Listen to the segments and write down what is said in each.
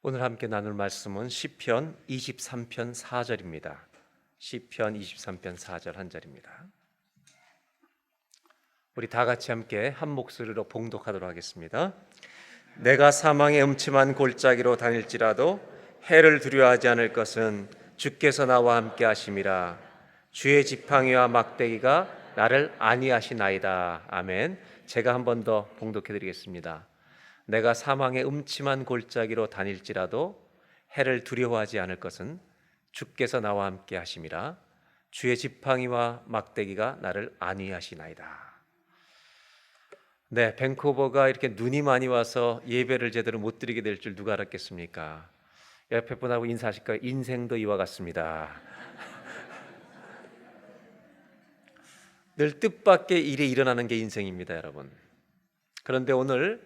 오늘 함께 나눌 말씀은 시편 23편 4절입니다. 시편 23편 4절 한 절입니다. 우리 다 같이 함께 한 목소리로 봉독하도록 하겠습니다. 내가 사망의 음침한 골짜기로 다닐지라도 해를 두려워하지 않을 것은 주께서 나와 함께 하심이라. 주의 지팡이와 막대기가 나를 안위하시나이다. 아멘. 제가 한 번 더 봉독해 드리겠습니다. 내가 사망의 음침한 골짜기로 다닐지라도 해를 두려워하지 않을 것은 주께서 나와 함께 하심이라. 주의 지팡이와 막대기가 나를 안위하시나이다. 네, 밴쿠버가 이렇게 눈이 많이 와서 예배를 제대로 못 드리게 될 줄 누가 알았겠습니까? 옆에 분하고 인사하실까요? 인생도 이와 같습니다. 늘 뜻밖의 일이 일어나는 게 인생입니다, 여러분. 그런데 오늘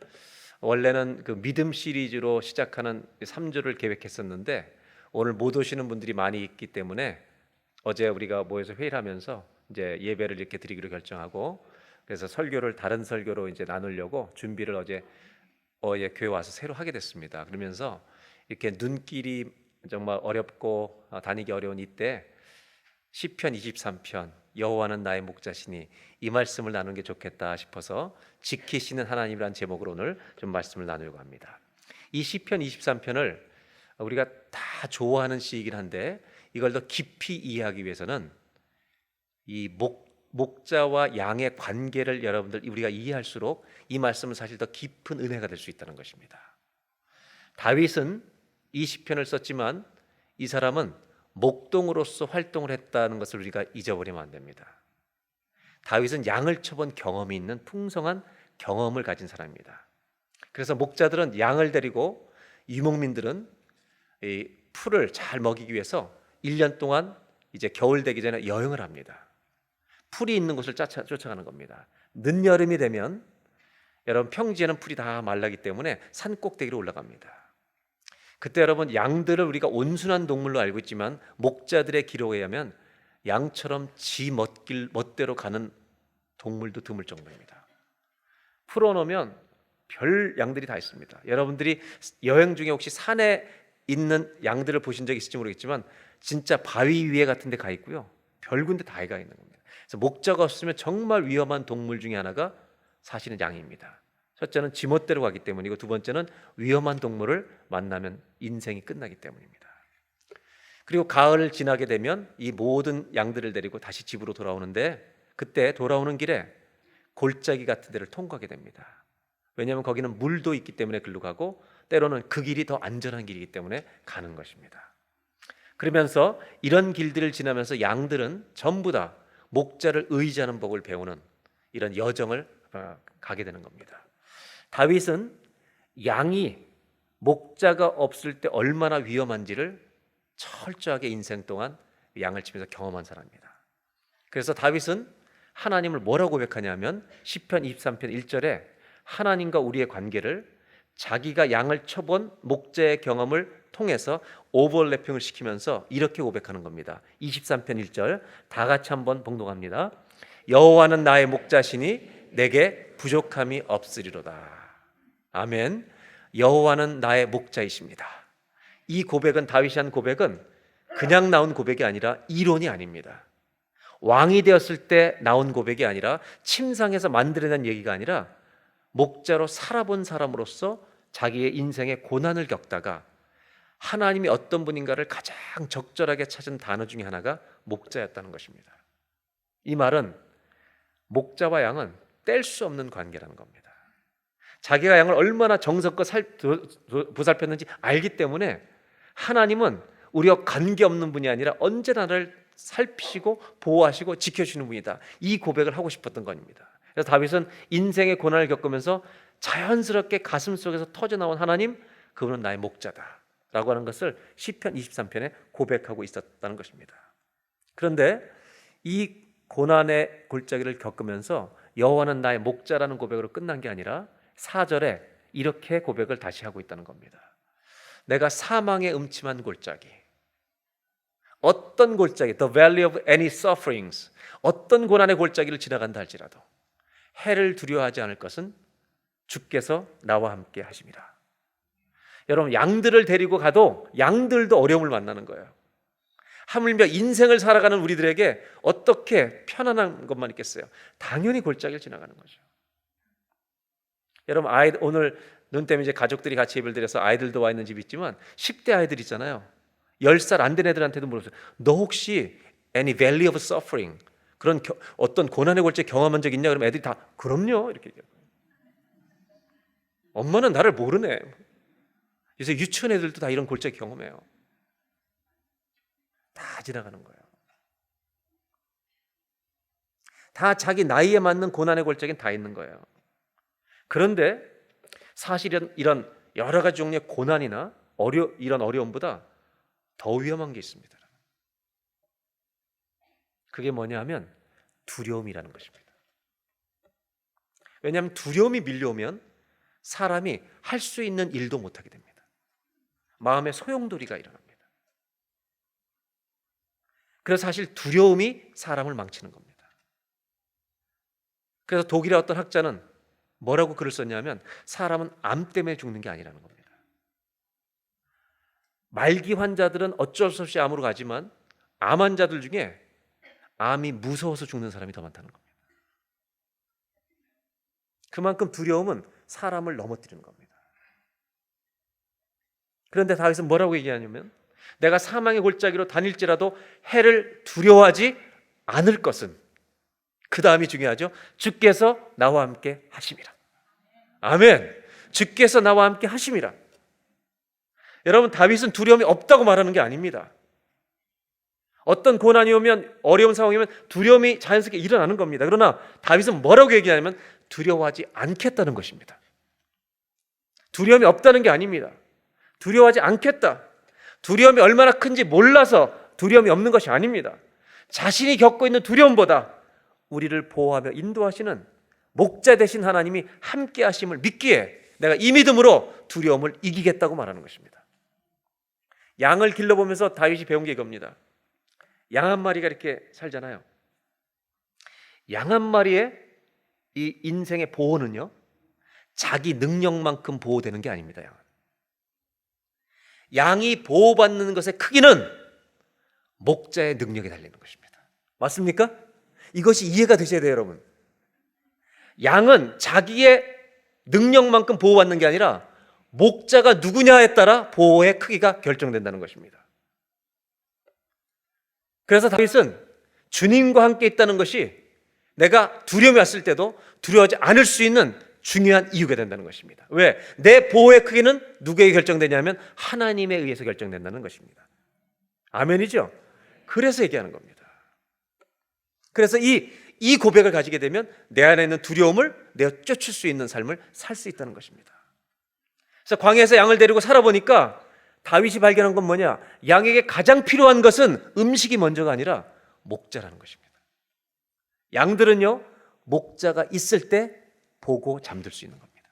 원래는 그 믿음 시리즈로 시작하는 3주를 계획했었는데 오늘 못 오시는 분들이 많이 있기 때문에 어제 우리가 모여서 회의를 하면서 이제 예배를 이렇게 드리기로 결정하고, 그래서 설교를 다른 설교로 이제 나누려고 준비를 어제 교회 와서 새로 하게 됐습니다. 그러면서 이렇게 눈길이 정말 어렵고 다니기 어려운 이때 시편 23편 여호와는 나의 목자시니 이 말씀을 나누는 게 좋겠다 싶어서 지키시는 하나님이라는 제목으로 오늘 좀 말씀을 나누려고 합니다. 이 시편 23편을 우리가 다 좋아하는 시이긴 한데 이걸 더 깊이 이해하기 위해서는 이 목자와 양의 관계를 여러분들 우리가 이해할수록 이 말씀은 사실 더 깊은 은혜가 될 수 있다는 것입니다. 다윗은 이 시편을 썼지만 이 사람은 목동으로서 활동을 했다는 것을 우리가 잊어버리면 안 됩니다. 다윗은 양을 쳐본 경험이 있는 풍성한 경험을 가진 사람입니다. 그래서 목자들은 양을 데리고 유목민들은 이 풀을 잘 먹이기 위해서 1년 동안 이제 겨울 되기 전에 여행을 합니다. 풀이 있는 곳을 쫓아가는 겁니다. 늦여름이 되면 여러분 평지에는 풀이 다 말라기 때문에 산 꼭대기로 올라갑니다. 그때 여러분 양들을 우리가 온순한 동물로 알고 있지만 목자들의 기록에 의하면 양처럼 지 멋대로 가는 동물도 드물 정도입니다. 풀어놓으면 별 양들이 다 있습니다. 여러분들이 여행 중에 혹시 산에 있는 양들을 보신 적 있을지 모르겠지만 진짜 바위 위에 같은 데 가 있고요, 별 군데 다 가 있는 겁니다. 그래서 목자가 없으면 정말 위험한 동물 중에 하나가 사실은 양입니다. 첫째는 지멋대로 가기 때문이고 두 번째는 위험한 동물을 만나면 인생이 끝나기 때문입니다. 그리고 가을을 지나게 되면 이 모든 양들을 데리고 다시 집으로 돌아오는데 그때 돌아오는 길에 골짜기 같은 데를 통과하게 됩니다. 왜냐하면 거기는 물도 있기 때문에 글로 가고 때로는 그 길이 더 안전한 길이기 때문에 가는 것입니다. 그러면서 이런 길들을 지나면서 양들은 전부 다 목자를 의지하는 법을 배우는 이런 여정을 가게 되는 겁니다. 다윗은 양이 목자가 없을 때 얼마나 위험한지를 철저하게 인생 동안 양을 치면서 경험한 사람입니다. 그래서 다윗은 하나님을 뭐라고 고백하냐면 시편 23편 1절에 하나님과 우리의 관계를 자기가 양을 쳐본 목자의 경험을 통해서 오버래핑을 시키면서 이렇게 고백하는 겁니다. 23편 1절 다 같이 한번 봉독합니다. 여호와는 나의 목자시니 내게 부족함이 없으리로다. 아멘. 여호와는 나의 목자이십니다. 이 고백은, 다윗이 한 고백은 그냥 나온 고백이 아니라 이론이 아닙니다. 왕이 되었을 때 나온 고백이 아니라 침상에서 만들어낸 얘기가 아니라 목자로 살아본 사람으로서 자기의 인생의 고난을 겪다가 하나님이 어떤 분인가를 가장 적절하게 찾은 단어 중에 하나가 목자였다는 것입니다. 이 말은 목자와 양은 뗄 수 없는 관계라는 겁니다. 자기가 양을 얼마나 정성껏 보살폈는지 알기 때문에 하나님은 우리와 관계없는 분이 아니라 언제나 나를 살피시고 보호하시고 지켜주시는 분이다. 이 고백을 하고 싶었던 겁니다. 그래서 다윗은 인생의 고난을 겪으면서 자연스럽게 가슴 속에서 터져나온 하나님, 그분은 나의 목자다 라고 하는 것을 시편 23편에 고백하고 있었다는 것입니다. 그런데 이 고난의 골짜기를 겪으면서 여호와는 나의 목자라는 고백으로 끝난 게 아니라 4절에 이렇게 고백을 다시 하고 있다는 겁니다. 내가 사망의 음침한 골짜기, 어떤 골짜기, the valley of any sufferings, 어떤 고난의 골짜기를 지나간다 할지라도 해를 두려워하지 않을 것은 주께서 나와 함께 하심이라. 여러분, 양들을 데리고 가도 양들도 어려움을 만나는 거예요. 하물며 인생을 살아가는 우리들에게 어떻게 편안한 것만 있겠어요? 당연히 골짜기를 지나가는 거죠. 여러분, 오늘 눈 때문에 이제 가족들이 같이 예배를 드려서 아이들도 와 있는 집이 있지만 10대 아이들 있잖아요. 10살 안 된 애들한테도 물어보세요. 너 혹시 any valley of suffering, 그런 어떤 고난의 골짜기 경험한 적 있냐? 그러면 애들이 다 그럼요 이렇게 얘기해요. 엄마는 나를 모르네. 요새 유치원 애들도 다 이런 골짜기 경험해요. 다 지나가는 거예요. 다 자기 나이에 맞는 고난의 골짜기는 다 있는 거예요. 그런데 사실은 이런 여러 가지 종류의 고난이나 이런 어려움보다 더 위험한 게 있습니다. 그게 뭐냐 하면 두려움이라는 것입니다. 왜냐하면 두려움이 밀려오면 사람이 할 수 있는 일도 못하게 됩니다. 마음의 소용돌이가 일어납니다. 그래서 사실 두려움이 사람을 망치는 겁니다. 그래서 독일의 어떤 학자는 뭐라고 글을 썼냐면 사람은 암 때문에 죽는 게 아니라는 겁니다. 말기 환자들은 어쩔 수 없이 암으로 가지만 암 환자들 중에 암이 무서워서 죽는 사람이 더 많다는 겁니다. 그만큼 두려움은 사람을 넘어뜨리는 겁니다. 그런데 다윗은 뭐라고 얘기하냐면 내가 사망의 골짜기로 다닐지라도 해를 두려워하지 않을 것은, 그 다음이 중요하죠. 주께서 나와 함께 하심이라. 아멘. 주께서 나와 함께 하심이라. 여러분, 다윗은 두려움이 없다고 말하는 게 아닙니다. 어떤 고난이 오면, 어려운 상황이 오면 두려움이 자연스럽게 일어나는 겁니다. 그러나 다윗은 뭐라고 얘기하냐면 두려워하지 않겠다는 것입니다. 두려움이 없다는 게 아닙니다. 두려워하지 않겠다. 두려움이 얼마나 큰지 몰라서 두려움이 없는 것이 아닙니다. 자신이 겪고 있는 두려움보다 우리를 보호하며 인도하시는 목자 되신 하나님이 함께 하심을 믿기에 내가 이 믿음으로 두려움을 이기겠다고 말하는 것입니다. 양을 길러보면서 다윗이 배운 게 이겁니다. 양 한 마리가 이렇게 살잖아요. 양 한 마리의 이 인생의 보호는요, 자기 능력만큼 보호되는 게 아닙니다. 양이 보호받는 것의 크기는 목자의 능력에 달리는 것입니다. 맞습니까? 이것이 이해가 되셔야 돼요, 여러분. 양은 자기의 능력만큼 보호받는 게 아니라 목자가 누구냐에 따라 보호의 크기가 결정된다는 것입니다. 그래서 다윗은 주님과 함께 있다는 것이 내가 두려움이 왔을 때도 두려워하지 않을 수 있는 중요한 이유가 된다는 것입니다. 왜? 내 보호의 크기는 누구에게 결정되냐면 하나님에 의해서 결정된다는 것입니다. 아멘이죠? 그래서 얘기하는 겁니다. 그래서 이 고백을 가지게 되면 내 안에 있는 두려움을 내가 쫓을 수 있는 삶을 살 수 있다는 것입니다. 그래서 광야에서 양을 데리고 살아보니까 다윗이 발견한 건 뭐냐? 양에게 가장 필요한 것은 음식이 먼저가 아니라 목자라는 것입니다. 양들은요, 목자가 있을 때 보고 잠들 수 있는 겁니다.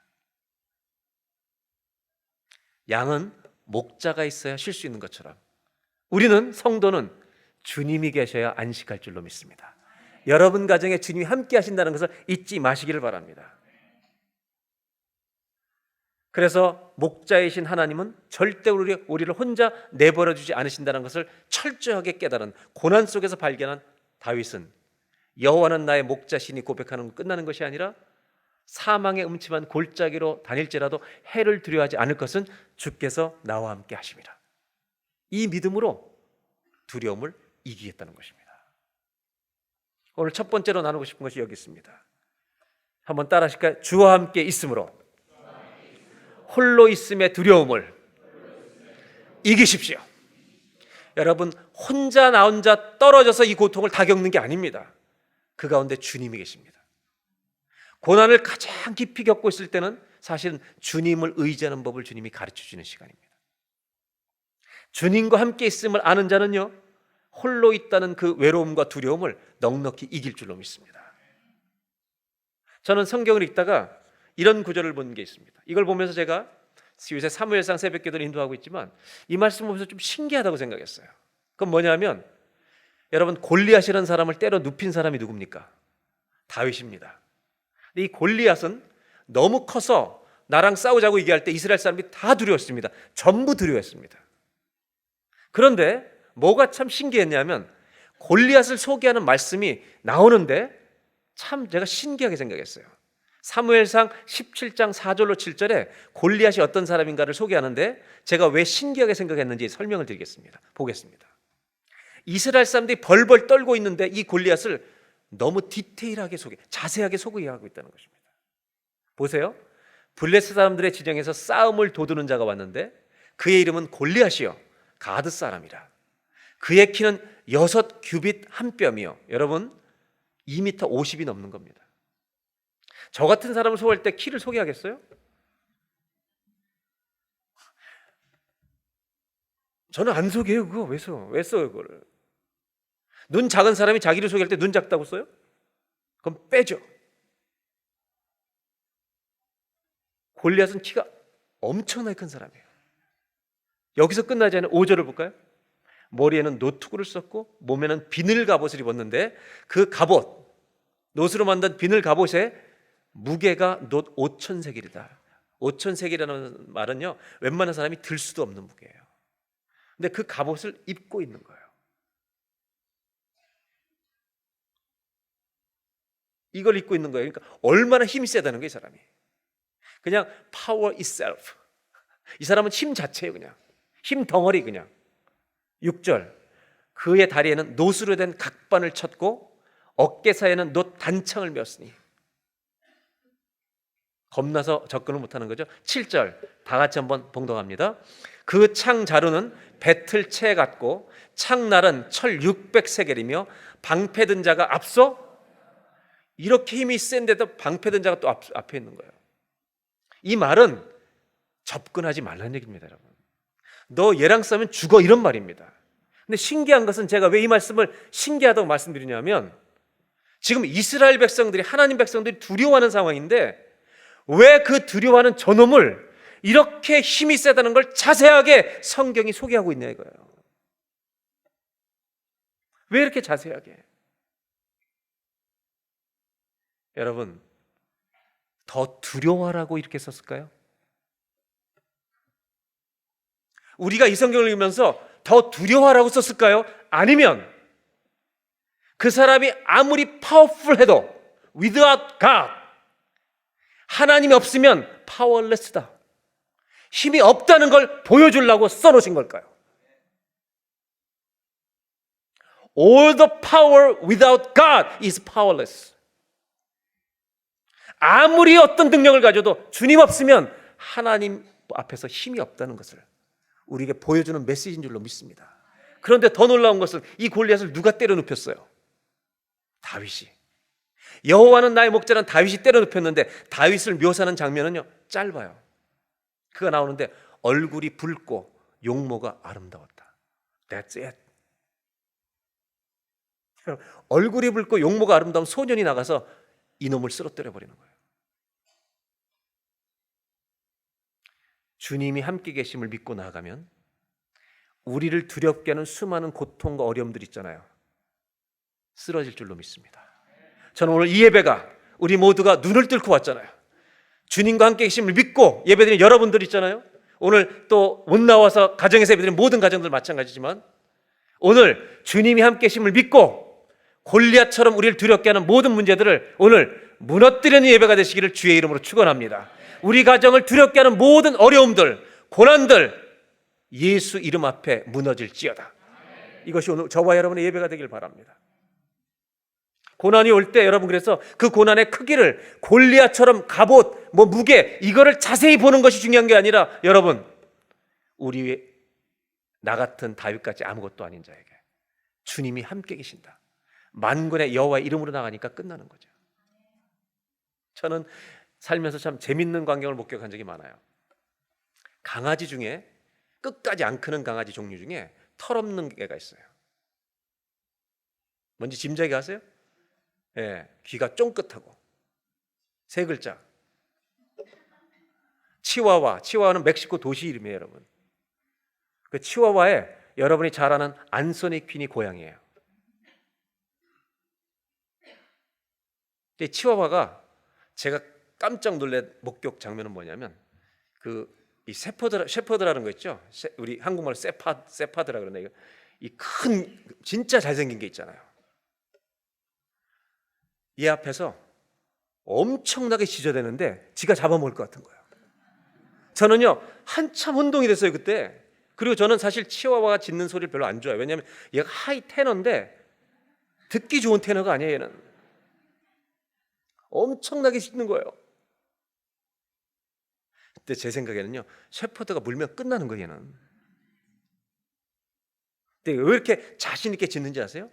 양은 목자가 있어야 쉴 수 있는 것처럼 우리는, 성도는 주님이 계셔야 안식할 줄로 믿습니다. 여러분 가정에 주님이 함께 하신다는 것을 잊지 마시기를 바랍니다. 그래서 목자이신 하나님은 절대 우리를 혼자 내버려 두지 않으신다는 것을 철저하게 깨달은 고난 속에서 발견한 다윗은 여호와는 나의 목자시니 고백하는 건 끝나는 것이 아니라 사망의 음침한 골짜기로 다닐지라도 해를 두려워하지 않을 것은 주께서 나와 함께 하심이라. 이 믿음으로 두려움을 이기겠다는 것입니다. 오늘 첫 번째로 나누고 싶은 것이 여기 있습니다. 한번 따라 하실까요? 주와 함께 있음으로 홀로 있음의 두려움을 이기십시오. 여러분, 혼자 나 혼자 떨어져서 이 고통을 다 겪는 게 아닙니다. 그 가운데 주님이 계십니다. 고난을 가장 깊이 겪고 있을 때는 사실은 주님을 의지하는 법을 주님이 가르쳐 주는 시간입니다. 주님과 함께 있음을 아는 자는요, 홀로 있다는 그 외로움과 두려움을 넉넉히 이길 줄로 믿습니다. 저는 성경을 읽다가 이런 구절을 본 게 있습니다. 이걸 보면서 제가 요새 사무엘상 새벽기도를 인도하고 있지만 이 말씀을 보면서 좀 신기하다고 생각했어요. 그건 뭐냐면, 여러분, 골리앗이라는 사람을 때려 눕힌 사람이 누굽니까? 다윗입니다. 근데 이 골리앗은 너무 커서 나랑 싸우자고 얘기할 때 이스라엘 사람들이 다 두려웠습니다. 전부 두려웠습니다. 그런데 뭐가 참 신기했냐면 골리앗을 소개하는 말씀이 나오는데 참 제가 신기하게 생각했어요. 사무엘상 17장 4절로 7절에 골리앗이 어떤 사람인가를 소개하는데 제가 왜 신기하게 생각했는지 설명을 드리겠습니다. 보겠습니다. 이스라엘 사람들이 벌벌 떨고 있는데 이 골리앗을 너무 디테일하게 자세하게 소개하고 있다는 것입니다. 보세요. 블레셋 사람들의 진영에서 싸움을 도두는 자가 왔는데 그의 이름은 골리앗이요 가드 사람이라. 그의 키는 6규빗 한 뼘이요. 여러분 2m 50이 넘는 겁니다. 저 같은 사람을 소개할 때 키를 소개하겠어요? 저는 안 소개해요. 그거 왜 써요 그거를? 눈 작은 사람이 자기를 소개할 때 눈 작다고 써요? 그럼 빼죠. 골리앗은 키가 엄청나게 큰 사람이에요. 여기서 끝나지 않은 5절을 볼까요? 머리에는 노투구를 썼고 몸에는 비늘 갑옷을 입었는데 그 갑옷, 노스로 만든 비늘 갑옷에 무게가 놋 5,000세겔이다. 5,000세겔이라는 말은요 웬만한 사람이 들 수도 없는 무게예요. 근데 그 갑옷을 입고 있는 거예요. 이걸 입고 있는 거예요. 그러니까 얼마나 힘이 세다는 거예요, 이 사람이. 그냥 power itself. 이 사람은 힘 자체예요, 그냥. 힘 덩어리 그냥. 6절. 그의 다리에는 놋으로 된 각반을 쳤고 어깨 사이에는 놋 단창을 메었으니. 겁나서 접근을 못하는 거죠. 7절. 다 같이 한번 봉독합니다. 그 창 자루는 배틀채 같고 창날은 철 600세겔이며 방패든 자가 앞서 이렇게 힘이 센데도 방패든 자가 또 앞에 있는 거예요. 이 말은 접근하지 말라는 얘기입니다, 여러분. 너 얘랑 싸우면 죽어 이런 말입니다. 근데 신기한 것은 제가 왜 이 말씀을 신기하다고 말씀드리냐면 지금 이스라엘 백성들이 하나님 백성들이 두려워하는 상황인데 왜 그 두려워하는 저놈을 이렇게 힘이 세다는 걸 자세하게 성경이 소개하고 있냐 이거예요. 왜 이렇게 자세하게? 여러분, 더 두려워하라고 이렇게 썼을까요? 우리가 이 성경을 읽으면서 더 두려워하라고 썼을까요? 아니면 그 사람이 아무리 파워풀해도 without God, 하나님이 없으면 powerless다, 힘이 없다는 걸 보여주려고 써놓으신 걸까요? All the power without God is powerless. 아무리 어떤 능력을 가져도 주님 없으면 하나님 앞에서 힘이 없다는 것을 우리에게 보여주는 메시지인 줄로 믿습니다. 그런데 더 놀라운 것은 이 골리앗을 누가 때려 눕혔어요? 다윗이. 여호와는 나의 목자라는 다윗이 때려 눕혔는데 다윗을 묘사하는 장면은요 짧아요. 그가 나오는데 얼굴이 붉고 용모가 아름다웠다. That's it. 얼굴이 붉고 용모가 아름다운 소년이 나가서 이놈을 쓰러뜨려 버리는 거예요. 주님이 함께 계심을 믿고 나아가면 우리를 두렵게 하는 수많은 고통과 어려움들 있잖아요. 쓰러질 줄로 믿습니다. 저는 오늘 이 예배가 우리 모두가 눈을 뚫고 왔잖아요. 주님과 함께 계심을 믿고 예배드린 여러분들 있잖아요. 오늘 또 못 나와서 가정에서 예배드린 모든 가정들 마찬가지지만 오늘 주님이 함께 계심을 믿고 골리앗처럼 우리를 두렵게 하는 모든 문제들을 오늘 무너뜨리는 예배가 되시기를 주의 이름으로 축원합니다. 우리 가정을 두렵게 하는 모든 어려움들, 고난들 예수 이름 앞에 무너질지어다. 이것이 오늘 저와 여러분의 예배가 되길 바랍니다. 고난이 올 때 여러분 그래서 그 고난의 크기를 골리앗처럼 갑옷, 무게 이거를 자세히 보는 것이 중요한 게 아니라 여러분 우리 나 같은 다윗같이 아무것도 아닌 자에게 주님이 함께 계신다. 만군의 여호와의 이름으로 나가니까 끝나는 거죠. 저는 살면서 참 재밌는 광경을 목격한 적이 많아요. 강아지 중에 끝까지 안 크는 강아지 종류 중에 털없는 개가 있어요. 뭔지 짐작이 가세요? 예, 귀가 쫑긋하고 세 글자. 치와와는 멕시코 도시 이름이에요, 여러분. 그 치와와에 여러분이 잘 아는 안소니 퀸이 고향이에요. 치와와가 제가 깜짝 놀란 목격 장면은 뭐냐면 이 셰퍼드라는 거 있죠. 우리 한국말로 세파드라 그러네. 이 큰 진짜 잘생긴 게 있잖아요. 얘 앞에서 엄청나게 짖어대는데 지가 잡아먹을 것 같은 거예요. 저는요 한참 혼동이 됐어요 그때. 그리고 저는 사실 치와와가 짖는 소리를 별로 안 좋아해요. 왜냐하면 얘가 하이 테너인데 듣기 좋은 테너가 아니에요. 얘는 엄청나게 짖는 거예요. 그때 제 생각에는요 셰퍼드가 물면 끝나는 거예요 얘는. 근데 왜 이렇게 자신 있게 짖는지 아세요?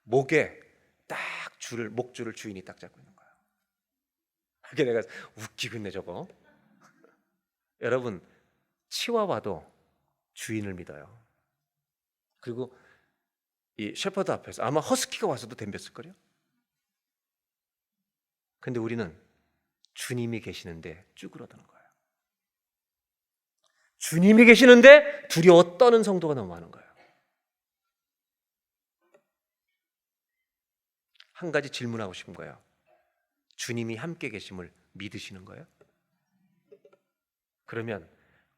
목에 딱 목줄을 주인이 딱 잡고 있는 거예요. 그게 내가 웃기고 있네 저거. 여러분 치와와도 주인을 믿어요. 그리고 이 셰퍼드 앞에서 아마 허스키가 와서도 덤볐을걸요. 근데 우리는 주님이 계시는데 쭈그러드는 거예요. 주님이 계시는데 두려워 떠는 성도가 너무 많은 거예요. 한 가지 질문하고 싶은 거예요. 주님이 함께 계심을 믿으시는 거예요? 그러면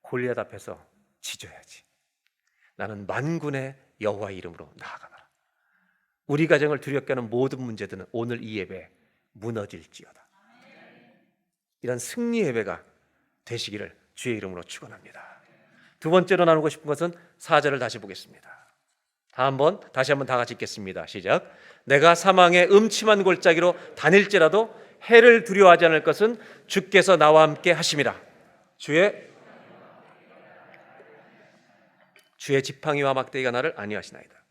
골리앗 앞에서 짖어야지. 나는 만군의 여호와의 이름으로 나아가노라. 우리 가정을 두렵게 하는 모든 문제들은 오늘 이 예배 무너질지어다. 이런 승리 예배가 되시기를 주의 이름으로 축원합니다. 두 번째로 나누고 싶은 것은 4절을 다시 보겠습니다. 다시 한번 다 같이 읽겠습니다. 시작. 내가 사망의 음침한 골짜기로 다닐지라도 해를 두려워하지 않을 것은 주께서 나와 함께 하심이라. 주의 지팡이와 막대기가 나를 안위하시나이다.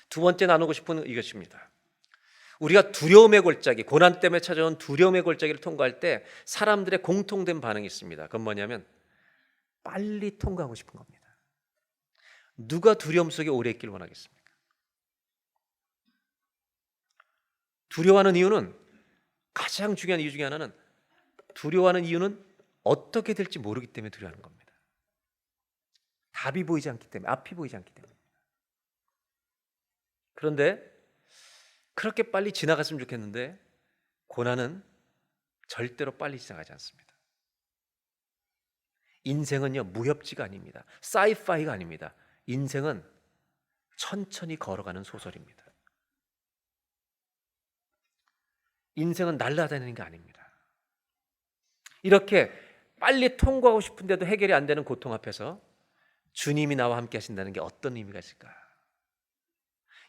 두 번째 나누고 싶은 이것입니다. 우리가 두려움의 골짜기, 고난 때문에 찾아온 두려움의 골짜기를 통과할 때 사람들의 공통된 반응이 있습니다. 그건 뭐냐면 빨리 통과하고 싶은 겁니다. 누가 두려움 속에 오래 있길 원하겠습니까? 두려워하는 이유는, 가장 중요한 이유 중에 하나는, 두려워하는 이유는 어떻게 될지 모르기 때문에 두려워하는 겁니다. 답이 보이지 않기 때문에, 앞이 보이지 않기 때문에. 그런데 그렇게 빨리 지나갔으면 좋겠는데 고난은 절대로 빨리 지나가지 않습니다. 인생은요 무협지가 아닙니다. 사이파이가 아닙니다. 인생은 천천히 걸어가는 소설입니다. 인생은 날아다니는 게 아닙니다. 이렇게 빨리 통과하고 싶은데도 해결이 안 되는 고통 앞에서 주님이 나와 함께 하신다는 게 어떤 의미가 있을까?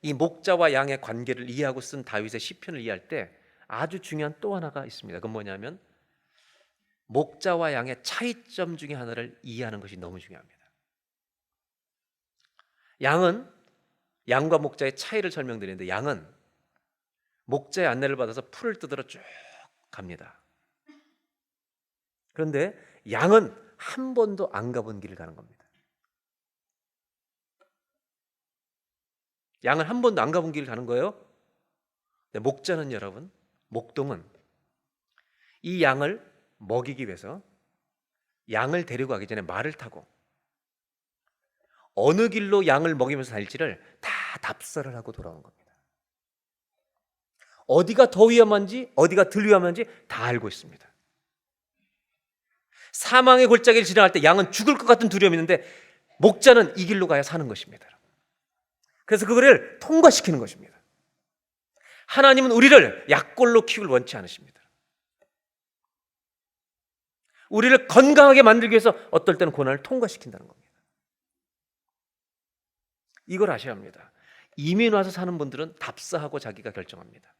이 목자와 양의 관계를 이해하고 쓴 다윗의 시편을 이해할 때 아주 중요한 또 하나가 있습니다. 그건 뭐냐면 목자와 양의 차이점 중에 하나를 이해하는 것이 너무 중요합니다. 양과 목자의 차이를 설명드리는데, 양은 목자의 안내를 받아서 풀을 뜯으러 쭉 갑니다. 그런데 양은 한 번도 안 가본 길을 가는 겁니다. 양은 한 번도 안 가본 길을 가는 거예요. 목자는, 여러분, 목동은 이 양을 먹이기 위해서 양을 데리고 가기 전에 말을 타고 어느 길로 양을 먹이면서 다닐지를 다 답사를 하고 돌아오는 겁니다. 어디가 더 위험한지, 어디가 덜 위험한지 다 알고 있습니다. 사망의 골짜기를 지나갈 때 양은 죽을 것 같은 두려움이 있는데 목자는 이 길로 가야 사는 것입니다. 그래서 그거를 통과시키는 것입니다. 하나님은 우리를 약골로 키우길 원치 않으십니다. 우리를 건강하게 만들기 위해서 어떨 때는 고난을 통과시킨다는 겁니다. 이걸 아셔야 합니다. 이민 와서 사는 분들은 답사하고 자기가 결정합니다.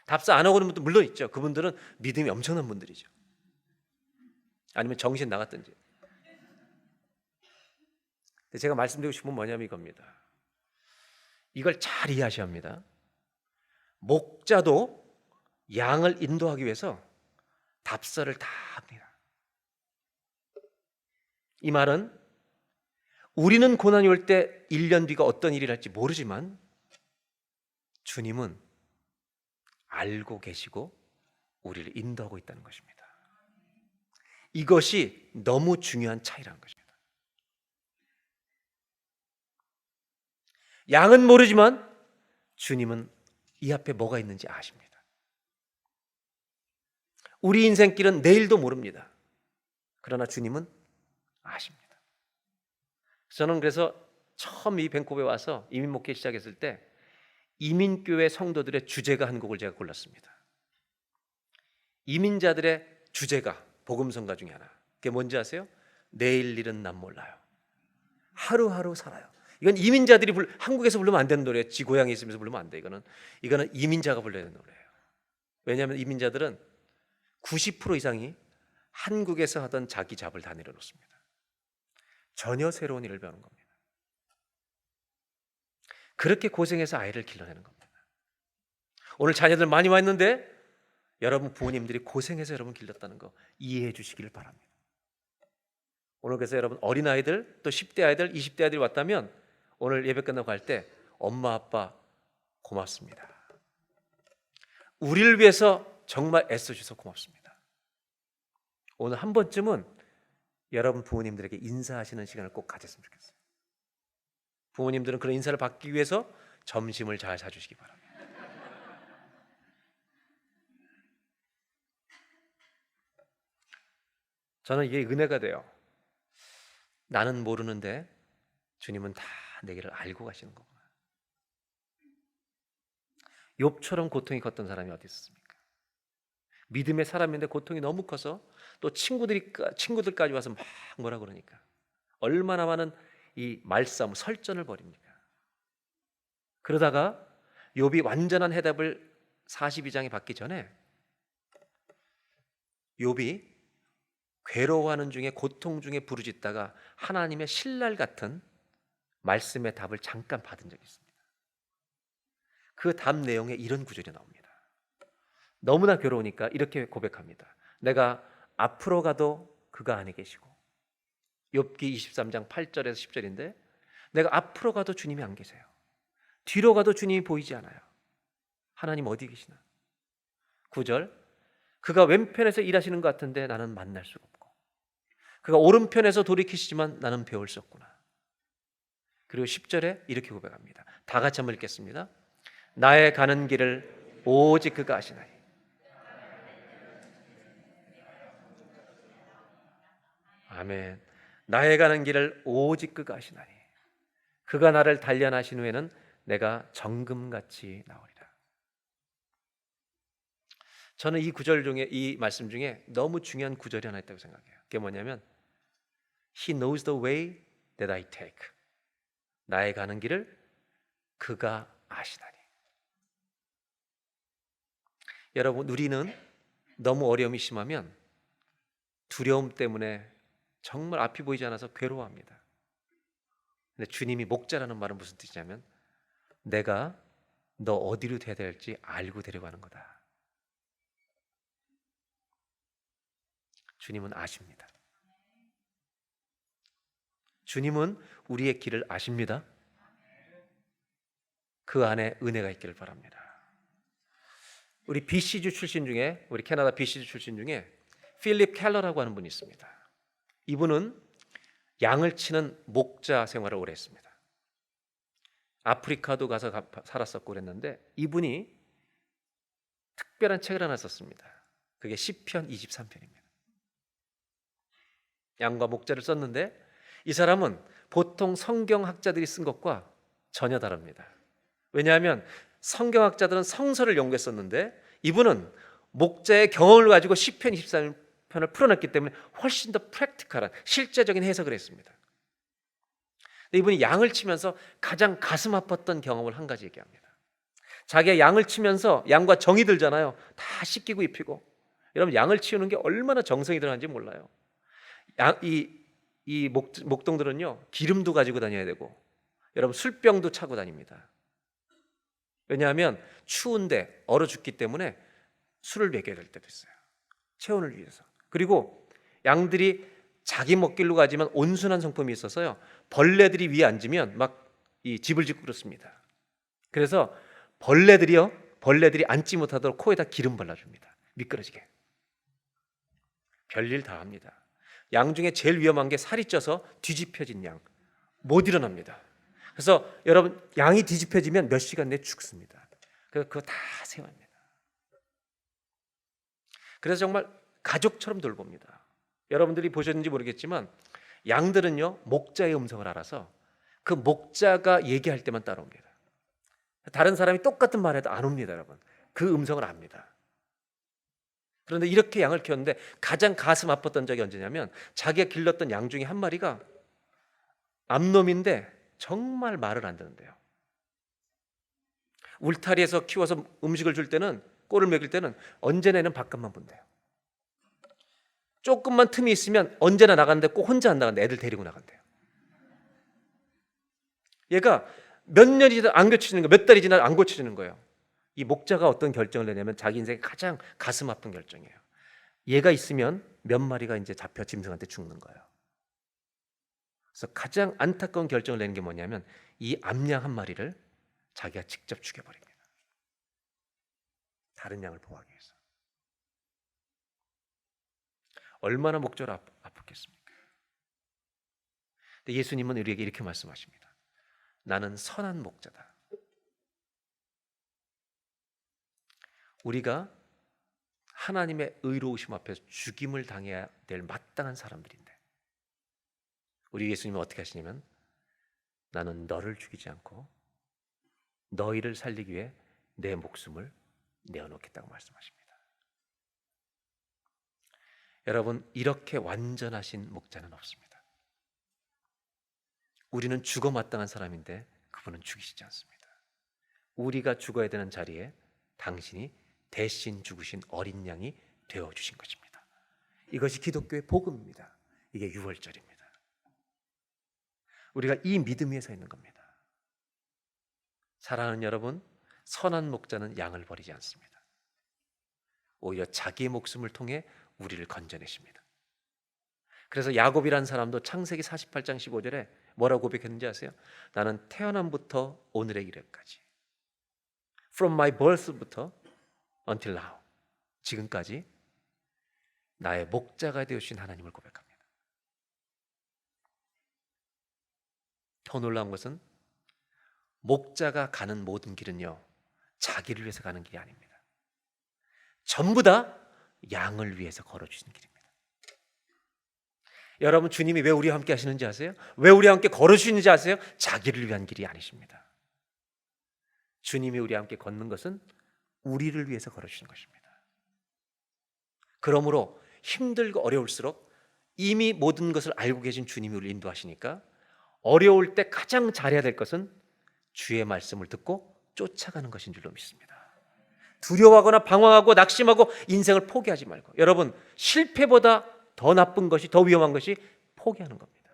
답사 안 하고 있는 분들 물론 있죠. 그분들은 믿음이 엄청난 분들이죠. 아니면 정신 나갔든지. 근데 제가 말씀드리고 싶은 건 뭐냐면 이겁니다. 이걸 잘 이해하셔야 합니다. 목자도 양을 인도하기 위해서 답사를 다 합니다. 이 말은 우리는 고난이 올 때 1년 뒤가 어떤 일이 날지 모르지만 주님은 알고 계시고 우리를 인도하고 있다는 것입니다. 이것이 너무 중요한 차이라는 것입니다. 양은 모르지만 주님은 이 앞에 뭐가 있는지 아십니다. 우리 인생길은 내일도 모릅니다. 그러나 주님은 아십니다. 저는 그래서 처음 이 밴쿠버에 와서 이민 목회 시작했을 때 이민교회 성도들의 주제가 한 곡을 제가 골랐습니다. 이민자들의 주제가 복음성가 중에 하나. 그게 뭔지 아세요? 내일 일은 난 몰라요. 하루하루 살아요. 이건 이민자들이 한국에서 부르면 안 되는 노래예요. 지 고향에 있으면서 부르면 안 돼. 이거는 이민자가 불러야 되는 노래예요. 왜냐하면 이민자들은 90% 이상이 한국에서 하던 자기 잡을 다 내려놓습니다. 전혀 새로운 일을 배우는 겁니다. 그렇게 고생해서 아이를 길러내는 겁니다. 오늘 자녀들 많이 와 있는데 여러분 부모님들이 고생해서 여러분 길렀다는 거 이해해 주시기를 바랍니다. 오늘 그래서 여러분 어린아이들 또 10대 아이들 20대 아이들이 왔다면 오늘 예배 끝나고 갈 때 엄마 아빠 고맙습니다. 우리를 위해서 정말 애써주셔서 고맙습니다. 오늘 한 번쯤은 여러분 부모님들에게 인사하시는 시간을 꼭 가졌으면 좋겠어요. 부모님들은 그런 인사를 받기 위해서 점심을 잘 사주시기 바랍니다. 저는 이게 은혜가 돼요. 나는 모르는데 주님은 다 내 길을 알고 가시는 거구나. 욥처럼 고통이 컸던 사람이 어디 있습니까? 믿음의 사람인데 고통이 너무 커서 또 친구들까지 와서 막 뭐라 그러니까 얼마나 많은 이 말싸움, 설전을 벌입니까? 그러다가 욥이 완전한 해답을 42장에 받기 전에 욥이 괴로워하는 중에 고통 중에 부르짖다가 하나님의 신랄 같은 말씀의 답을 잠깐 받은 적이 있습니다. 그 답 내용에 이런 구절이 나옵니다. 너무나 괴로우니까 이렇게 고백합니다. 내가 앞으로 가도 그가 아니 계시고, 욥기 23장 8절에서 10절인데 내가 앞으로 가도 주님이 안 계세요. 뒤로 가도 주님이 보이지 않아요. 하나님 어디 계시나? 9절 그가 왼편에서 일하시는 것 같은데 나는 만날 수가 없고, 그가 오른편에서 돌이키시지만 나는 배울 수 없구나. 그리고 10절에 이렇게 고백합니다. 다 같이 한번 읽겠습니다. 나의 가는 길을 오직 그가 아시나니. 아멘. 나의 가는 길을 오직 그가 아시나니. 그가 나를 단련하신 후에는 내가 정금같이 나오리라. 저는 이 구절 중에, 이 말씀 중에 너무 중요한 구절이 하나 있다고 생각해요. 그게 뭐냐면 He knows the way that I take. 나의 가는 길을 그가 아시나니. 여러분, 우리는 너무 어려움이 심하면 두려움 때문에 정말 앞이 보이지 않아서 괴로워합니다. 근데 주님이 목자라는 말은 무슨 뜻이냐면 내가 너 어디로 돼야 될지 알고 데려가는 거다. 주님은 아십니다. 주님은 우리의 길을 아십니다. 그 안에 은혜가 있기를 바랍니다. 우리 BC주 출신 중에, 우리 캐나다 BC주 출신 중에 필립 켈러라고 하는 분이 있습니다. 이분은 양을 치는 목자 생활을 오래 했습니다. 아프리카도 가서 살았었고 그랬는데 이분이 특별한 책을 하나 썼습니다. 그게 시편 23편입니다. 양과 목자를 썼는데 이 사람은 보통 성경학자들이 쓴 것과 전혀 다릅니다. 왜냐하면 성경학자들은 성서를 연구했었는데 이분은 목자의 경험을 가지고 시편 23편을 풀어냈기 때문에 훨씬 더 프랙티컬한 실제적인 해석을 했습니다. 근데 이분이 양을 치면서 가장 가슴 아팠던 경험을 한 가지 얘기합니다. 자기가 양을 치면서 양과 정이 들잖아요. 다 씻기고 입히고. 여러분 양을 치우는 게 얼마나 정성이 들어가는지 몰라요. 이 목동들은요 기름도 가지고 다녀야 되고 여러분 술병도 차고 다닙니다. 왜냐하면 추운데 얼어 죽기 때문에 술을 먹여야 될 때도 있어요. 체온을 위해서. 그리고 양들이 자기 먹길로 가지만 온순한 성품이 있어서요 벌레들이 위에 앉으면 막 이 집을 짓고 그렇습니다. 그래서 벌레들이 앉지 못하도록 코에다 기름 발라줍니다. 미끄러지게. 별일 다 합니다. 양 중에 제일 위험한 게 살이 쪄서 뒤집혀진 양 못 일어납니다. 그래서 여러분 양이 뒤집혀지면 몇 시간 내에 죽습니다. 그래서 그거 다 세워합니다. 그래서 정말 가족처럼 돌봅니다. 여러분들이 보셨는지 모르겠지만 양들은요 목자의 음성을 알아서 그 목자가 얘기할 때만 따라옵니다. 다른 사람이 똑같은 말해도 안 옵니다, 여러분. 그 음성을 압니다. 그런데 이렇게 양을 키웠는데 가장 가슴 아팠던 적이 언제냐면 자기가 길렀던 양 중에 한 마리가 암놈인데 정말 말을 안 듣는데요. 울타리에서 키워서 음식을 줄 때는, 꼴을 먹일 때는 언제나 얘는 바깥만 본대요. 조금만 틈이 있으면 언제나 나가는데 꼭 혼자 안 나간대. 애들 데리고 나간대요. 얘가 몇 년이 지나 안 고쳐지는 거예요. 몇 달이 지나 안 고쳐지는 거예요. 이 목자가 어떤 결정을 내냐면 자기 인생의 가장 가슴 아픈 결정이에요. 얘가 있으면 몇 마리가 이제 잡혀 짐승한테 죽는 거예요. 그래서 가장 안타까운 결정을 내는 게 뭐냐면 이 암양 한 마리를 자기가 직접 죽여버립니다. 다른 양을 보호하기 위해서. 얼마나 목적으로 아팠겠습니까? 근데 예수님은 우리에게 이렇게 말씀하십니다. 나는 선한 목자다. 우리가 하나님의 의로우심 앞에서 죽임을 당해야 될 마땅한 사람들인데 우리 예수님은 어떻게 하시냐면 나는 너를 죽이지 않고 너희를 살리기 위해 내 목숨을 내어놓겠다고 말씀하십니다. 여러분, 이렇게 완전하신 목자는 없습니다. 우리는 죽어 마땅한 사람인데 그분은 죽이시지 않습니다. 우리가 죽어야 되는 자리에 당신이 대신 죽으신 어린 양이 되어주신 것입니다. 이것이 기독교의 복음입니다. 이게 유월절입니다. 우리가 이 믿음 위에 서 있는 겁니다. 사랑하는 여러분, 선한 목자는 양을 버리지 않습니다. 오히려 자기의 목숨을 통해 우리를 건져내십니다. 그래서 야곱이라는 사람도 창세기 48장 15절에 뭐라고 고백했는지 아세요? 나는 태어남부터 오늘의 이래까지 From my birth부터 until now 지금까지 나의 목자가 되어주신 하나님을 고백합니다. 더 놀라운 것은 목자가 가는 모든 길은요 자기를 위해서 가는 길이 아닙니다. 전부 다 양을 위해서 걸어주시는 길입니다. 여러분, 주님이 왜 우리와 함께 하시는지 아세요? 왜 우리와 함께 걸어주시는지 아세요? 자기를 위한 길이 아니십니다. 주님이 우리와 함께 걷는 것은 우리를 위해서 걸어주시는 것입니다. 그러므로 힘들고 어려울수록 이미 모든 것을 알고 계신 주님이 우리를 인도하시니까 어려울 때 가장 잘해야 될 것은 주의 말씀을 듣고 쫓아가는 것인 줄로 믿습니다. 두려워하거나 방황하고 낙심하고 인생을 포기하지 말고, 여러분, 실패보다 더 나쁜 것이, 더 위험한 것이 포기하는 겁니다.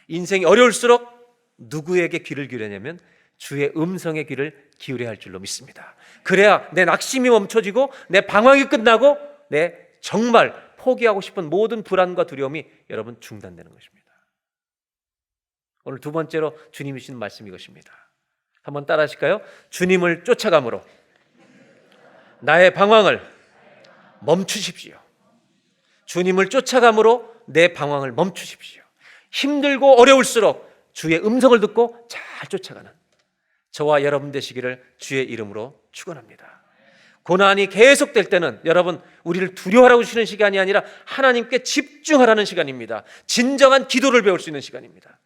인생이 어려울수록 누구에게 귀를 기울이냐면 주의 음성의 귀를 기울여야 할 줄로 믿습니다. 그래야 내 낙심이 멈춰지고 내 방황이 끝나고 내 정말 포기하고 싶은 모든 불안과 두려움이 여러분 중단되는 것입니다. 오늘 두 번째로 주님이 주신 말씀이 이것입니다. 한번 따라 하실까요? 주님을 쫓아감으로 나의 방황을 멈추십시오. 주님을 쫓아감으로 내 방황을 멈추십시오. 힘들고 어려울수록 주의 음성을 듣고 잘 쫓아가는 저와 여러분 되시기를 주의 이름으로 축원합니다. 고난이 계속될 때는 여러분 우리를 두려워하라고 주시는 시간이 아니라 하나님께 집중하라는 시간입니다. 진정한 기도를 배울 수 있는 시간입니다.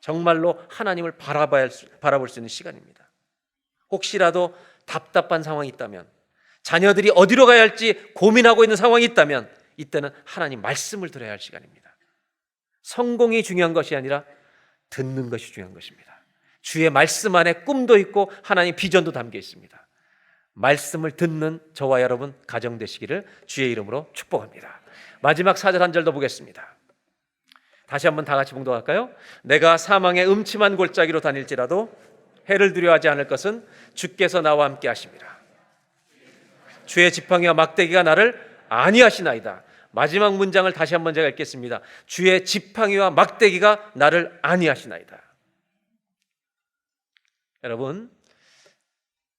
정말로 하나님을 바라볼 수 있는 시간입니다. 혹시라도 답답한 상황이 있다면, 자녀들이 어디로 가야 할지 고민하고 있는 상황이 있다면 이때는 하나님 말씀을 들어야 할 시간입니다. 성공이 중요한 것이 아니라 듣는 것이 중요한 것입니다. 주의 말씀 안에 꿈도 있고 하나님 비전도 담겨 있습니다. 말씀을 듣는 저와 여러분 가정 되시기를 주의 이름으로 축복합니다. 마지막 4절 한 절 더 보겠습니다. 다시 한번 다 같이 봉독할까요? 내가 사망의 음침한 골짜기로 다닐지라도 해를 두려워하지 않을 것은 주께서 나와 함께 하심이라. 주의 지팡이와 막대기가 나를 안위하시나이다. 마지막 문장을 다시 한번 제가 읽겠습니다. 주의 지팡이와 막대기가 나를 안위하시나이다. 여러분,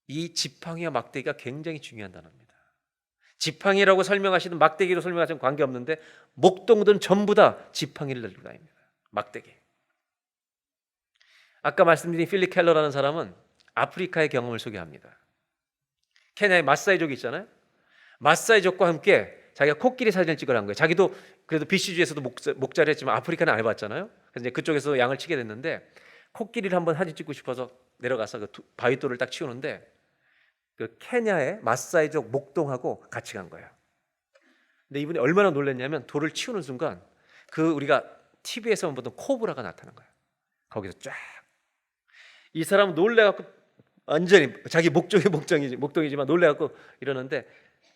이 지팡이와 막대기가 굉장히 중요한 단어입니다. 지팡이라고 설명하시든 막대기로 설명하시든 관계없는데 목동들은 전부 다 지팡이를 들고 다닙니다. 막대기. 아까 말씀드린 필립 켈러라는 사람은 아프리카의 경험을 소개합니다. 케냐의 마사이족이 있잖아요. 마사이족과 함께 자기가 코끼리 사진을 찍으라는 거예요. 자기도 그래도 BC주에서도 목자를 했지만 아프리카는 안 해봤잖아요. 그래서 이제 그쪽에서 양을 치게 됐는데 코끼리를 한번 사진 찍고 싶어서 내려가서 그 바위돌을 딱 치우는데 그 케냐의 마사이족 목동하고 같이 간 거예요. 근데 이분이 얼마나 놀랐냐면 돌을 치우는 순간 그 우리가 TV에서만 보던 코브라가 나타난 거예요. 거기서 쫙. 이 사람은 놀래갖고 완전히 자기 목동이지만 놀래갖고 이러는데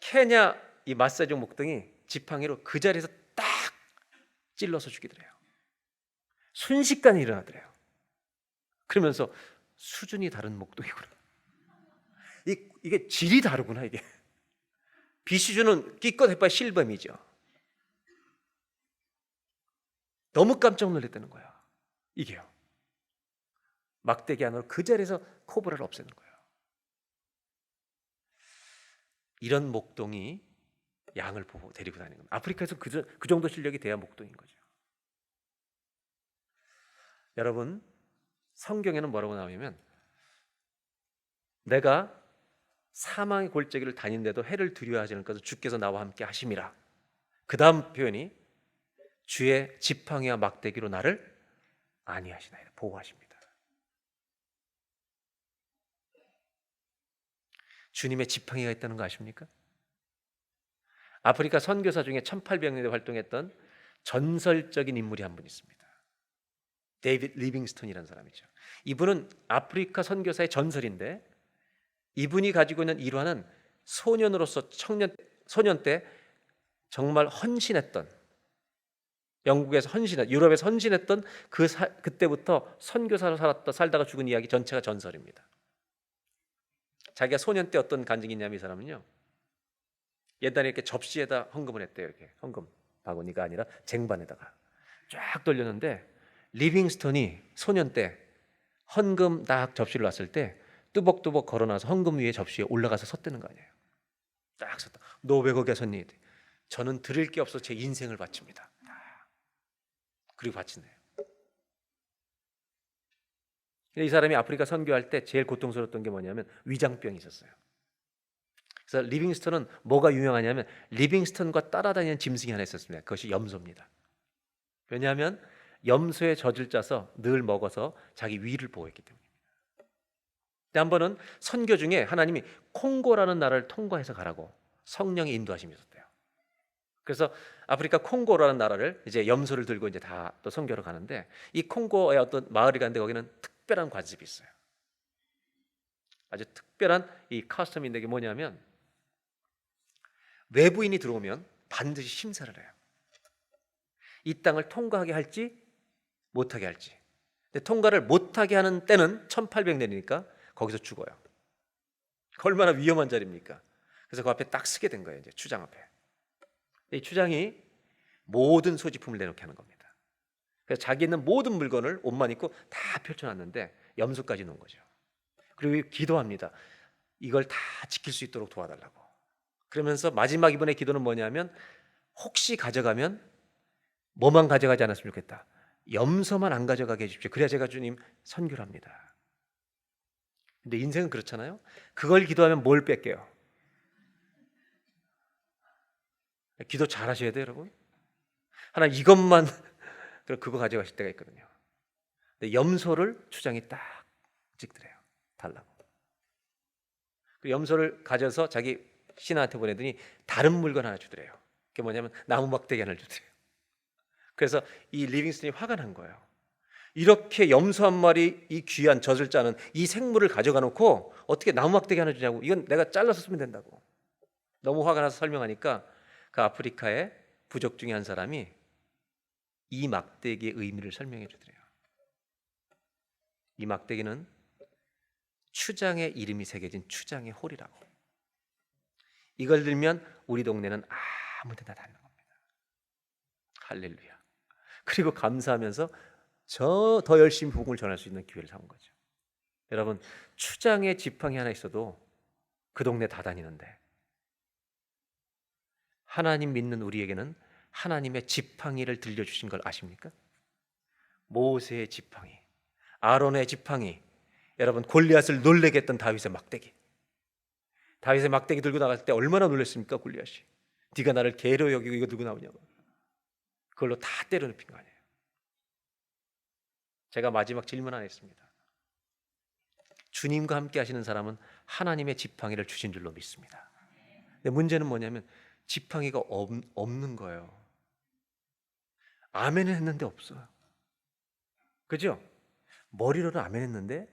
케냐 이 마사이족 목동이 지팡이로 그 자리에서 딱 찔러서 죽이더래요. 순식간에 일어나더래요. 그러면서 수준이 다른 목동이구나. 이게 질이 다르구나 이게. 비시주는 기껏 해봐야 실범이죠. 너무 깜짝 놀랐다는 거야. 이게요. 막대기 안으로 그 자리에서 코브라를 없애는 거예요. 이런 목동이 양을 보고 데리고 다니는 겁니다. 아프리카에서 그 정도 실력이 돼야 목동인 거죠. 여러분, 성경에는 뭐라고 나오냐면 내가 사망의 골짜기를 다니는데도 해를 두려워하지 않을 것을 주께서 나와 함께 하심이라. 그 다음 표현이 주의 지팡이와 막대기로 나를 안위하시나이다. 보호하십니다. 주님의 지팡이가 있다는 거 아십니까? 아프리카 선교사 중에 1800년대 활동했던 전설적인 인물이 한 분 있습니다. 데이빗 리빙스턴이라는 사람이죠. 이분은 아프리카 선교사의 전설인데 이분이 가지고 있는 일화는 소년으로서 소년 때 정말 헌신했던 영국에서 유럽에서 헌신했던 그때부터 선교사로 살다가 죽은 이야기 전체가 전설입니다. 자기가 소년 때 어떤 간증이 있냐면 이 사람은요. 옛날에 이렇게 접시에다 헌금을 했대요. 이렇게 헌금 바구니가 아니라 쟁반에다가 쫙 돌렸는데 리빙스턴이 소년 때 헌금 딱 접시를 놨을 때 뚜벅뚜벅 걸어놔서 헌금 위에 접시에 올라가서 섰다는 거 아니에요. 딱 섰다. 너 왜 거기에 섰니? 저는 드릴 게 없어 제 인생을 바칩니다. 그리고 바친대요. 이 사람이 아프리카 선교할 때 제일 고통스러웠던 게 뭐냐면 위장병이 있었어요. 그래서 리빙스턴은 뭐가 유명하냐면 리빙스턴과 따라다니는 짐승이 하나 있었습니다. 그것이 염소입니다. 왜냐하면 염소에 젖을 짜서 늘 먹어서 자기 위를 보호했기 때문입니다. 한 번은 선교 중에 하나님이 콩고라는 나라를 통과해서 가라고 성령의 인도하심이 있었대요. 그래서 아프리카 콩고라는 나라를 이제 염소를 들고 이제 다 또 선교로 가는데 이 콩고의 어떤 마을이 가는데 거기는 특별한 관습이 있어요. 아주 특별한 이 커스텀인데 이게 뭐냐면 외부인이 들어오면 반드시 심사를 해요. 이 땅을 통과하게 할지 못하게 할지. 근데 통과를 못하게 하는 때는 1800년이니까 거기서 죽어요. 얼마나 위험한 자리입니까? 그래서 그 앞에 딱 서게 된 거예요. 이제 추장 앞에. 이 추장이 모든 소지품을 내놓게 하는 겁니다. 그래서 자기 있는 모든 물건을 옷만 입고 다 펼쳐놨는데 염소까지 놓은 거죠. 그리고 기도합니다. 이걸 다 지킬 수 있도록 도와달라고. 그러면서 마지막 이번에 기도는 뭐냐면 혹시 가져가면 뭐만 가져가지 않았으면 좋겠다. 염소만 안 가져가게 해주십시오. 그래야 제가 주님 선교를 합니다. 근데 인생은 그렇잖아요. 그걸 기도하면 뭘 뺄게요? 기도 잘 하셔야 돼요, 여러분. 하나님 이것만 그럼 그거 가져가실 때가 있거든요. 근데 염소를 추장이 딱 찍더래요. 달라고. 그 염소를 가져서 자기 신하한테 보내더니 다른 물건 하나 주더래요. 그게 뭐냐면 나무 막대기 하나를 주더래요. 그래서 이 리빙스턴이 화가 난 거예요. 이렇게 염소 한 마리 이 귀한 젖을 짜는 이 생물을 가져가 놓고 어떻게 나무 막대기 하나 주냐고. 이건 내가 잘라서 쓰면 된다고. 너무 화가 나서 설명하니까 그 아프리카의 부족 중에 한 사람이 이 막대기의 의미를 설명해 주더래요. 이 막대기는 추장의 이름이 새겨진 추장의 홀이라고. 이걸 들면 우리 동네는 아무 데나 닿는 겁니다. 할렐루야. 그리고 감사하면서 저 더 열심히 복음을 전할 수 있는 기회를 삼은 거죠. 여러분, 추장의 지팡이 하나 있어도 그 동네 다 다니는데 하나님 믿는 우리에게는 하나님의 지팡이를 들려주신 걸 아십니까? 모세의 지팡이, 아론의 지팡이, 여러분 골리앗을 놀래게 했던 다윗의 막대기. 다윗의 막대기 들고 나갈 때 얼마나 놀랐습니까? 골리앗이. 네가 나를 개로 여기고 이거 들고 나오냐고. 그걸로 다 때려눕힌 거 아니에요. 제가 마지막 질문 하나 했습니다. 주님과 함께 하시는 사람은 하나님의 지팡이를 주신 줄로 믿습니다. 근데 문제는 뭐냐면 지팡이가 없는 거예요. 아멘은 했는데 없어요. 그죠? 머리로는 아멘 했는데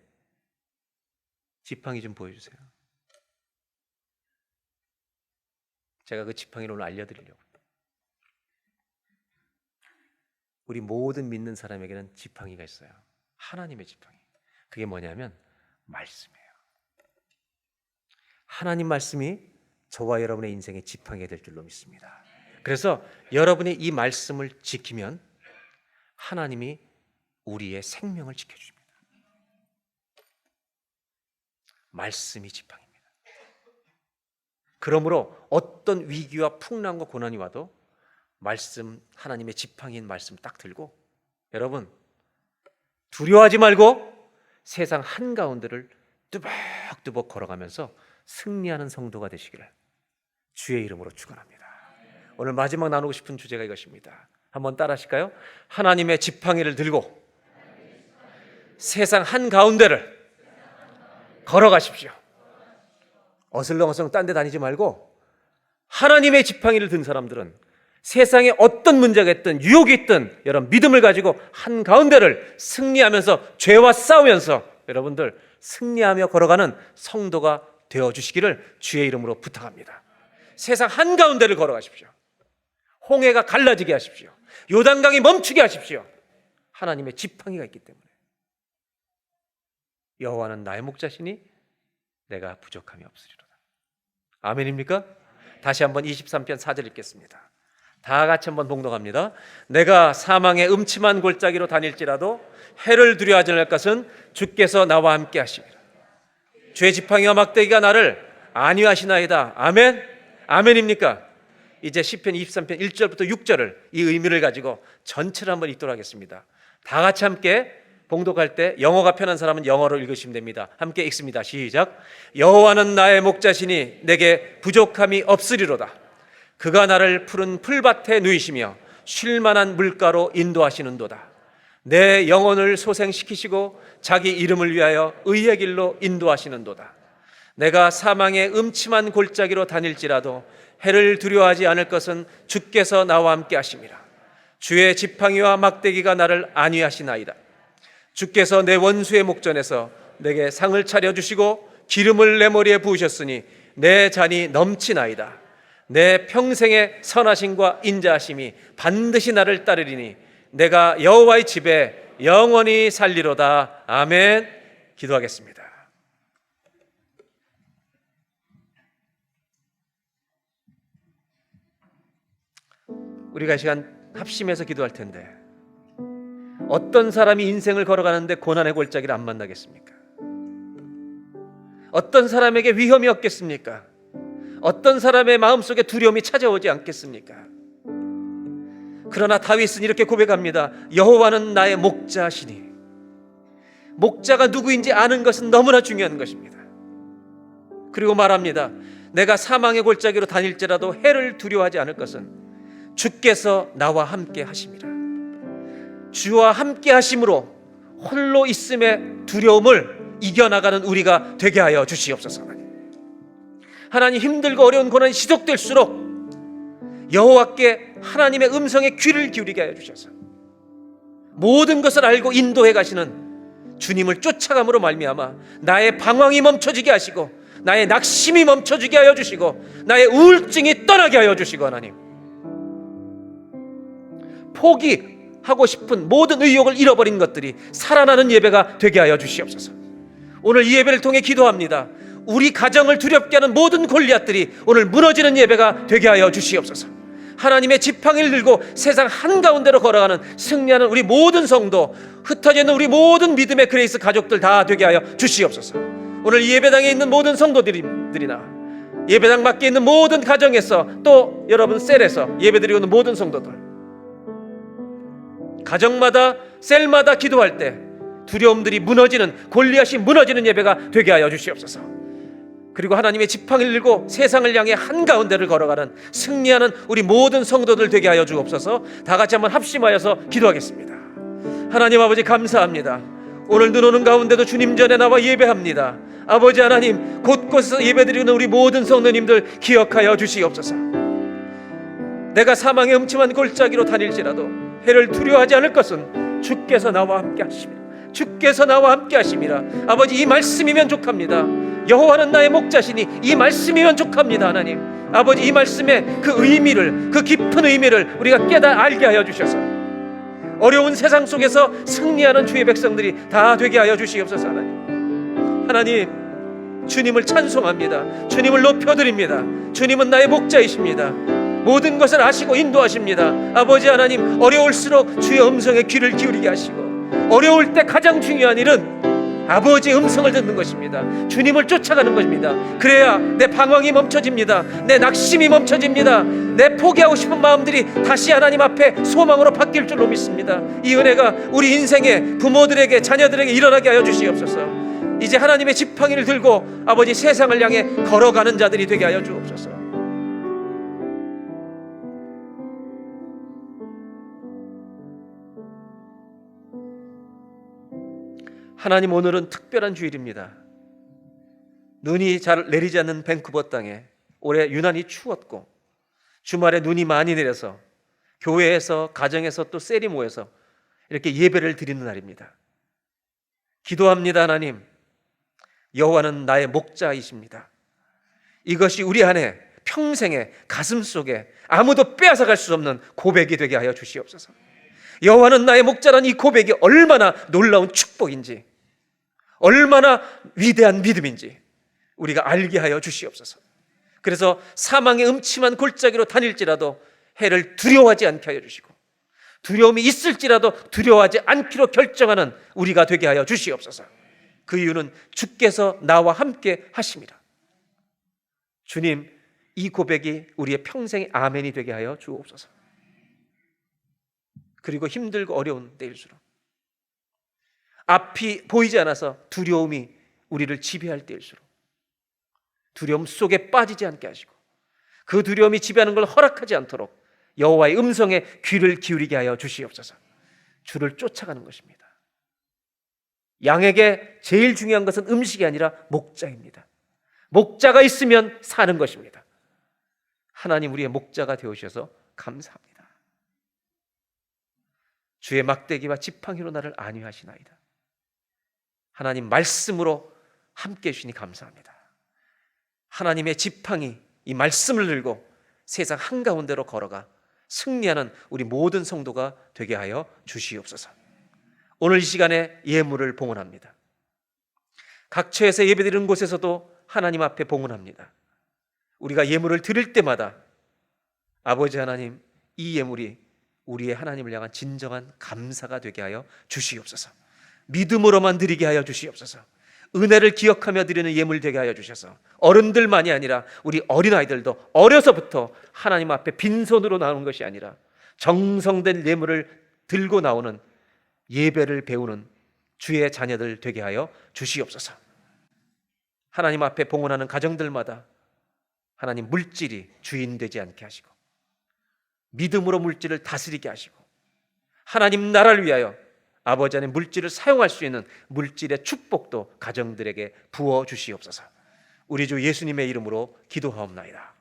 지팡이 좀 보여주세요. 제가 그 지팡이를 오늘 알려드리려고. 우리 모든 믿는 사람에게는 지팡이가 있어요. 하나님의 지팡이. 그게 뭐냐면 말씀이에요. 하나님 말씀이 저와 여러분의 인생의 지팡이가 될 줄로 믿습니다. 그래서 여러분이 이 말씀을 지키면 하나님이 우리의 생명을 지켜주십니다. 말씀이 지팡이입니다. 그러므로 어떤 위기와 풍랑과 고난이 와도 말씀, 하나님의 지팡이인 말씀 딱 들고 여러분 두려워하지 말고 세상 한가운데를 뚜벅뚜벅 걸어가면서 승리하는 성도가 되시기를 주의 이름으로 축원합니다. 오늘 마지막 나누고 싶은 주제가 이것입니다. 한번 따라 하실까요? 하나님의 지팡이를 들고 세상 한가운데를 걸어가십시오. 어슬렁어슬렁 딴 데 다니지 말고 하나님의 지팡이를 든 사람들은 세상에 어떤 문제가 있든 유혹이 있든 여러분 믿음을 가지고 한가운데를 승리하면서 죄와 싸우면서 여러분들 승리하며 걸어가는 성도가 되어주시기를 주의 이름으로 부탁합니다. 세상 한가운데를 걸어가십시오. 홍해가 갈라지게 하십시오. 요단강이 멈추게 하십시오. 하나님의 지팡이가 있기 때문에. 여호와는 나의 목자시니 내가 부족함이 없으리로다. 아멘입니까? 다시 한번 23편 4절 읽겠습니다. 다 같이 한번 봉독합니다. 내가 사망의 음침한 골짜기로 다닐지라도 해를 두려워하지 않을 것은 주께서 나와 함께 하심이라. 주의 지팡이와 막대기가 나를 안위하시나이다. 아멘? 아멘입니까? 이제 시편 23편 1절부터 6절을 이 의미를 가지고 전체를 한번 읽도록 하겠습니다. 다 같이 함께 봉독할 때 영어가 편한 사람은 영어로 읽으시면 됩니다. 함께 읽습니다. 시작. 여호와는 나의 목자시니 내게 부족함이 없으리로다. 그가 나를 푸른 풀밭에 누이시며 쉴만한 물가로 인도하시는도다. 내 영혼을 소생시키시고 자기 이름을 위하여 의의 길로 인도하시는도다. 내가 사망의 음침한 골짜기로 다닐지라도 해를 두려워하지 않을 것은 주께서 나와 함께 하심이라. 주의 지팡이와 막대기가 나를 안위하시나이다. 주께서 내 원수의 목전에서 내게 상을 차려주시고 기름을 내 머리에 부으셨으니 내 잔이 넘치나이다. 내 평생의 선하심과 인자하심이 반드시 나를 따르리니 내가 여호와의 집에 영원히 살리로다. 아멘. 기도하겠습니다. 우리가 이 시간 합심해서 기도할 텐데 어떤 사람이 인생을 걸어가는데 고난의 골짜기를 안 만나겠습니까? 어떤 사람에게 위험이 없겠습니까? 어떤 사람의 마음속에 두려움이 찾아오지 않겠습니까? 그러나 다윗은 이렇게 고백합니다. 여호와는 나의 목자시니. 목자가 누구인지 아는 것은 너무나 중요한 것입니다. 그리고 말합니다. 내가 사망의 골짜기로 다닐지라도 해를 두려워하지 않을 것은 주께서 나와 함께 하심이라. 주와 함께 하심으로 홀로 있음의 두려움을 이겨나가는 우리가 되게 하여 주시옵소서. 하나님, 힘들고 어려운 고난이 지속될수록 여호와께 하나님의 음성에 귀를 기울이게 하여 주셔서 모든 것을 알고 인도해 가시는 주님을 쫓아감으로 말미암아 나의 방황이 멈춰지게 하시고 나의 낙심이 멈춰지게 하여 주시고 나의 우울증이 떠나게 하여 주시고 하나님, 포기하고 싶은 모든 의욕을 잃어버린 것들이 살아나는 예배가 되게 하여 주시옵소서. 오늘 이 예배를 통해 기도합니다. 우리 가정을 두렵게 하는 모든 골리앗들이 오늘 무너지는 예배가 되게 하여 주시옵소서. 하나님의 지팡이를 들고 세상 한가운데로 걸어가는 승리하는 우리 모든 성도, 흩어져 있는 우리 모든 믿음의 그레이스 가족들 다 되게 하여 주시옵소서. 오늘 이 예배당에 있는 모든 성도들이나 예배당 밖에 있는 모든 가정에서 또 여러분 셀에서 예배드리고 있는 모든 성도들, 가정마다 셀마다 기도할 때 두려움들이 무너지는, 골리앗이 무너지는 예배가 되게 하여 주시옵소서. 그리고 하나님의 지팡이를 들고 세상을 향해 한가운데를 걸어가는 승리하는 우리 모든 성도들 되게 하여 주옵소서. 다 같이 한번 합심하여서 기도하겠습니다. 하나님 아버지 감사합니다. 오늘 눈 오는 가운데도 주님 전에 나와 예배합니다. 아버지 하나님, 곳곳에서 예배드리는 우리 모든 성도님들 기억하여 주시옵소서. 내가 사망의 음침한 골짜기로 다닐지라도 해를 두려워하지 않을 것은 주께서 나와 함께 하심이라. 주께서 나와 함께 하심이라. 아버지, 이 말씀이면 족합니다. 여호와는 나의 목자시니 이 말씀이면 족합니다. 하나님 아버지, 이 말씀의 그 의미를, 그 깊은 의미를 우리가 알게 하여 주셔서 어려운 세상 속에서 승리하는 주의 백성들이 다 되게 하여 주시옵소서. 하나님, 주님을 찬송합니다. 주님을 높여드립니다. 주님은 나의 목자이십니다. 모든 것을 아시고 인도하십니다. 아버지 하나님, 어려울수록 주의 음성에 귀를 기울이게 하시고, 어려울 때 가장 중요한 일은 아버지의 음성을 듣는 것입니다. 주님을 쫓아가는 것입니다. 그래야 내 방황이 멈춰집니다. 내 낙심이 멈춰집니다. 내 포기하고 싶은 마음들이 다시 하나님 앞에 소망으로 바뀔 줄로 믿습니다. 이 은혜가 우리 인생의 부모들에게, 자녀들에게 일어나게 하여 주시옵소서. 이제 하나님의 지팡이를 들고 아버지 세상을 향해 걸어가는 자들이 되게 하여 주옵소서. 하나님, 오늘은 특별한 주일입니다. 눈이 잘 내리지 않는 밴쿠버 땅에 올해 유난히 추웠고 주말에 눈이 많이 내려서 교회에서, 가정에서, 또 셀이 모여서 이렇게 예배를 드리는 날입니다. 기도합니다. 하나님, 여호와는 나의 목자이십니다. 이것이 우리 안에 평생의 가슴 속에 아무도 빼앗아갈 수 없는 고백이 되게 하여 주시옵소서. 여호와는 나의 목자라는 이 고백이 얼마나 놀라운 축복인지, 얼마나 위대한 믿음인지 우리가 알게 하여 주시옵소서. 그래서 사망의 음침한 골짜기로 다닐지라도 해를 두려워하지 않게 하여 주시고, 두려움이 있을지라도 두려워하지 않기로 결정하는 우리가 되게 하여 주시옵소서. 그 이유는 주께서 나와 함께 하심이라. 주님, 이 고백이 우리의 평생의 아멘이 되게 하여 주옵소서. 그리고 힘들고 어려운 때일수록, 앞이 보이지 않아서 두려움이 우리를 지배할 때일수록 두려움 속에 빠지지 않게 하시고, 그 두려움이 지배하는 걸 허락하지 않도록 여호와의 음성에 귀를 기울이게 하여 주시옵소서. 주를 쫓아가는 것입니다. 양에게 제일 중요한 것은 음식이 아니라 목자입니다. 목자가 있으면 사는 것입니다. 하나님, 우리의 목자가 되어주셔서 감사합니다. 주의 막대기와 지팡이로 나를 안위하시나이다. 하나님, 말씀으로 함께 해주시니 감사합니다. 하나님의 지팡이, 이 말씀을 들고 세상 한가운데로 걸어가 승리하는 우리 모든 성도가 되게 하여 주시옵소서. 오늘 이 시간에 예물을 봉헌합니다. 각처에서 예배드리는 곳에서도 하나님 앞에 봉헌합니다. 우리가 예물을 드릴 때마다 아버지 하나님, 이 예물이 우리의 하나님을 향한 진정한 감사가 되게 하여 주시옵소서. 믿음으로만 드리게 하여 주시옵소서. 은혜를 기억하며 드리는 예물 되게 하여 주셔서 어른들만이 아니라 우리 어린아이들도 어려서부터 하나님 앞에 빈손으로 나오는 것이 아니라 정성된 예물을 들고 나오는, 예배를 배우는 주의 자녀들 되게 하여 주시옵소서. 하나님 앞에 봉헌하는 가정들마다 하나님, 물질이 주인 되지 않게 하시고 믿음으로 물질을 다스리게 하시고 하나님 나라를 위하여 아버지 안에 물질을 사용할 수 있는 물질의 축복도 가정들에게 부어 주시옵소서. 우리 주 예수님의 이름으로 기도하옵나이다.